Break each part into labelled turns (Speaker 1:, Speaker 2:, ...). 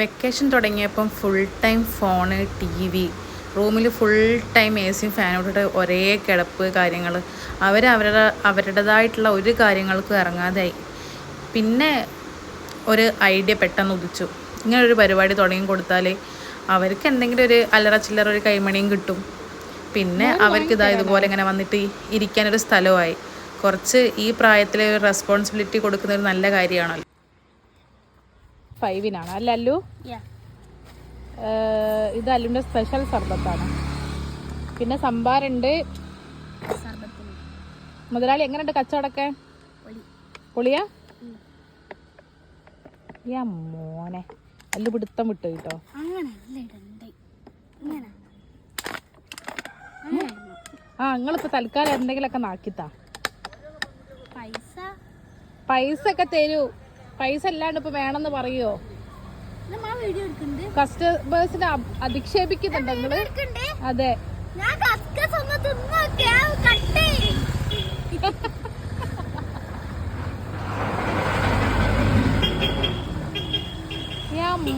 Speaker 1: Vacation തുടങ്ങിയപ്പം full time phone TV റൂമിൽ full time AC fan ഇട്ടിട്ട് ഒരേ കിടപ്പ് കാര്യങ്ങൾ അവരുടേതായിട്ടുള്ള ഒരു കാര്യങ്ങൾക്കും ഇറങ്ങാതായി. പിന്നെ ഒരു ഐഡിയ പെട്ടെന്ന് ഉദിച്ചു. ഇങ്ങനൊരു പരിപാടി തുടങ്ങി കൊടുത്താൽ അവർക്ക് എന്തെങ്കിലും ഒരു അല്ലറ ചില്ലറ ഒരു കൈമണിയും കിട്ടും. പിന്നെ അവർക്ക് ഇതുപോലെ ഇങ്ങനെ വന്നിട്ട് ഇരിക്കാനൊരു സ്ഥലമായി. കുറച്ച് ഈ പ്രായത്തിൽ റെസ്പോൺസിബിലിറ്റി കൊടുക്കുന്ന ഒരു നല്ല കാര്യമാണല്ലോ. 5-നാണ് അല്ല അല്ലു? ഇത് അല്ലുവിൻ്റെ സ്പെഷ്യൽ സർബത്താണ്. പിന്നെ സംഭാരുണ്ട്. മുതലാളി എങ്ങനെയുണ്ട് കച്ചവടമൊക്കെ? പൊളിയാ? മോനെ അല്ലു പിടുത്തം വിട്ടു കേട്ടോ. നിങ്ങളിപ്പോ തൽക്കാലം എന്തെങ്കിലുമൊക്കെ നാക്കിത്താ. പൈസ ഒക്കെ തരൂ. പൈസ അല്ലാണ്ട് ഇപ്പൊ വേണമെന്ന് പറയോ? കസ്റ്റമേഴ്സിനെ അധിക്ഷേപിക്കുന്നുണ്ട് നിങ്ങള്. അതെ,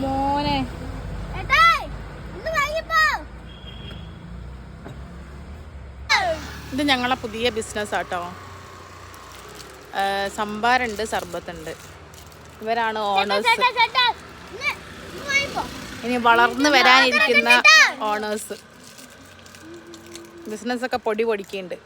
Speaker 1: മോനെ ഇത് ഞങ്ങളെ പുതിയ ബിസിനസ് ആട്ടോ. സംഭാരുണ്ട്, സർബത്തുണ്ട്. ഇവരാണ് ഓണേഴ്സ്. ഇനി വളർന്നു വരാനിരിക്കുന്ന ഓണേഴ്സ്. ബിസിനസ്സൊക്കെ പൊടിക്കുന്നുണ്ട്.